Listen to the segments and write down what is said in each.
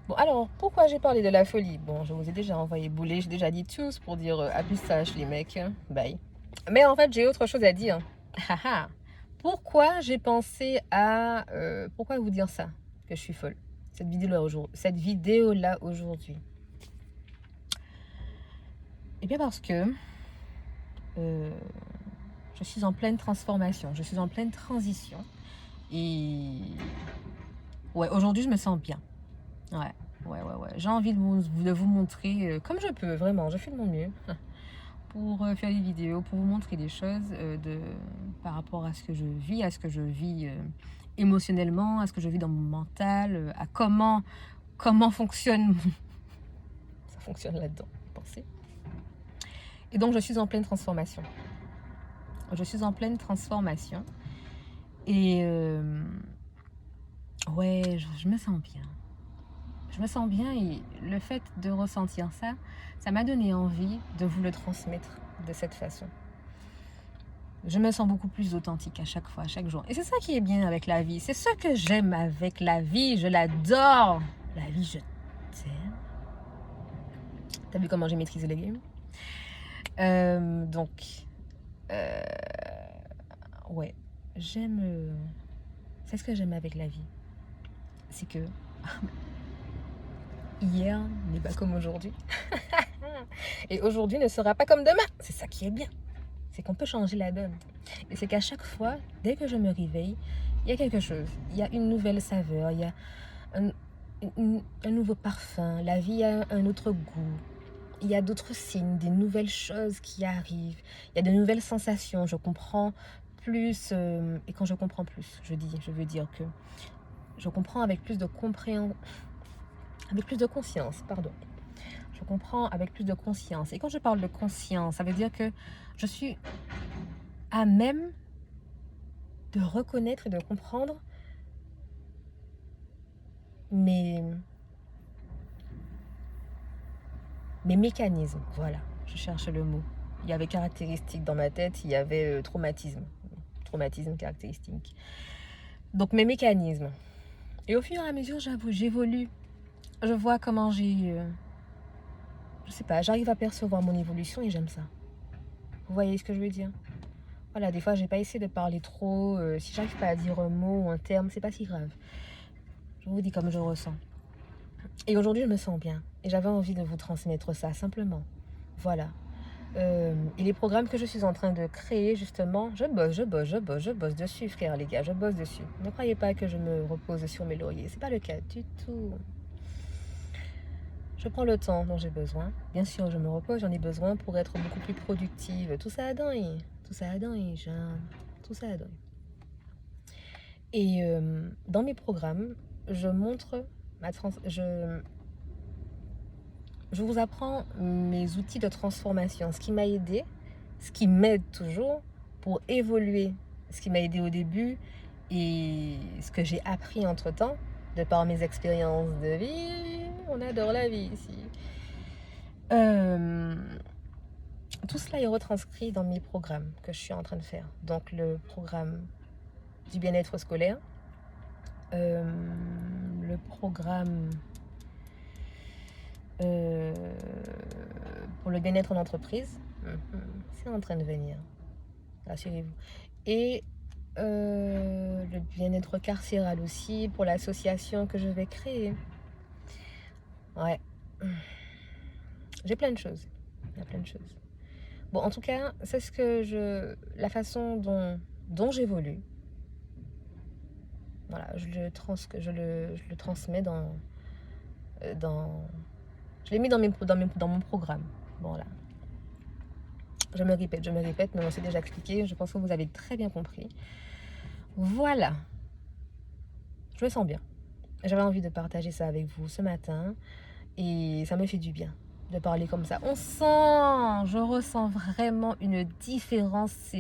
Bon, alors, pourquoi j'ai parlé de la folie? Bon, je vous ai déjà envoyé bouler, j'ai déjà dit tous pour dire à plus tard les mecs. Bye. Mais en fait, j'ai autre chose à dire. Haha. Pourquoi j'ai pensé à... pourquoi vous dire ça? Que je suis folle. Cette vidéo-là aujourd'hui. Eh bien parce que je suis en pleine transformation, je suis en pleine transition. Et ouais, aujourd'hui, je me sens bien. Ouais. J'ai envie de vous montrer comme je peux, vraiment. Je fais de mon mieux pour faire des vidéos, pour vous montrer des choses par rapport à ce que je vis, émotionnellement, à ce que je vis dans mon mental, à comment fonctionne ça fonctionne là-dedans, pensez. Et donc, je suis en pleine transformation. Et ouais, je me sens bien. Je me sens bien et le fait de ressentir ça, ça m'a donné envie de vous le transmettre de cette façon. Je me sens beaucoup plus authentique à chaque fois, à chaque jour. Et c'est ça qui est bien avec la vie. C'est ce que j'aime avec la vie. Je l'adore. La vie, je t'aime. T'as vu comment j'ai maîtrisé le game? Ouais, j'aime... c'est ce que j'aime avec la vie. C'est que hier n'est pas comme aujourd'hui. Et aujourd'hui ne sera pas comme demain. C'est ça qui est bien. C'est qu'on peut changer la donne. Et c'est qu'à chaque fois, dès que je me réveille, il y a quelque chose. Il y a une nouvelle saveur, il y a un nouveau parfum. La vie a un autre goût. Il y a d'autres signes, des nouvelles choses qui arrivent. Il y a de nouvelles sensations. Je comprends plus. Et quand je comprends plus, je veux dire que je comprends avec plus de compréhension. Avec plus de conscience, pardon. Je comprends avec plus de conscience. Et quand je parle de conscience, ça veut dire que je suis à même de reconnaître et de comprendre mes mécanismes. Voilà, je cherche le mot. Il y avait caractéristique dans ma tête, il y avait traumatisme. Traumatisme, caractéristique. Donc mes mécanismes. Et au fur et à mesure, j'évolue. Je vois comment je sais pas, j'arrive à percevoir mon évolution et j'aime ça. Vous voyez ce que je veux dire? Voilà, des fois, j'ai pas essayé de parler trop. Si j'arrive pas à dire un mot ou un terme, c'est pas si grave. Je vous dis comme je ressens. Et aujourd'hui, je me sens bien. Et j'avais envie de vous transmettre ça, simplement. Voilà. Et les programmes que je suis en train de créer, justement, je bosse dessus, frère, les gars, je bosse dessus. Ne croyez pas que je me repose sur mes lauriers. C'est pas le cas du tout. Je prends le temps dont j'ai besoin. Bien sûr, je me repose, j'en ai besoin pour être beaucoup plus productive. Tout ça a dingue. Tout ça a dingue, tout ça a dingue. Et dans mes programmes, je montre je vous apprends mes outils de transformation, ce qui m'a aidé, ce qui m'aide toujours pour évoluer, ce qui m'a aidé au début et ce que j'ai appris entre-temps de par mes expériences de vie. On adore la vie ici. Tout cela est retranscrit dans mes programmes que je suis en train de faire. Donc le programme du bien-être scolaire, le programme pour le bien-être en entreprise. C'est en train de venir, rassurez-vous. Et le bien-être carcéral aussi, pour l'association que je vais créer. Ouais. J'ai plein de choses. Il y a plein de choses. Bon, en tout cas, c'est la façon dont j'évolue. Voilà, je le transmets je l'ai mis dans mon programme. Voilà. Je me répète, mais on s'est déjà expliqué. Je pense que vous avez très bien compris. Voilà. Je me sens bien. J'avais envie de partager ça avec vous ce matin. Et ça me fait du bien de parler comme ça. Je ressens vraiment une différence.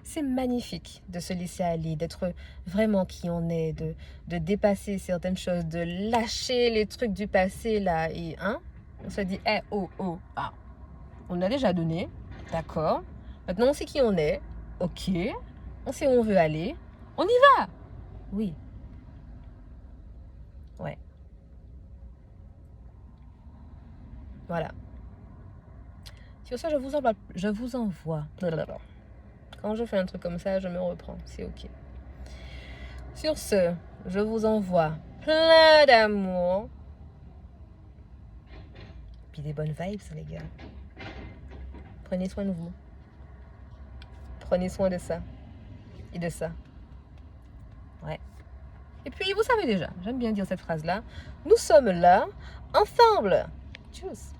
C'est magnifique de se laisser aller, d'être vraiment qui on est, de dépasser certaines choses, de lâcher les trucs du passé là. Et on se dit, on a déjà donné, d'accord. Maintenant on sait qui on est, ok. On sait où on veut aller, on y va. Oui. Ouais. Voilà. Sur ça, je vous envoie. Quand je fais un truc comme ça, je me reprends. C'est ok. Sur ce, je vous envoie plein d'amour. Puis des bonnes vibes, les gars. Prenez soin de vous. Prenez soin de ça. Et de ça. Ouais. Et puis, vous savez déjà, j'aime bien dire cette phrase-là. Nous sommes là, ensemble. Tchuss.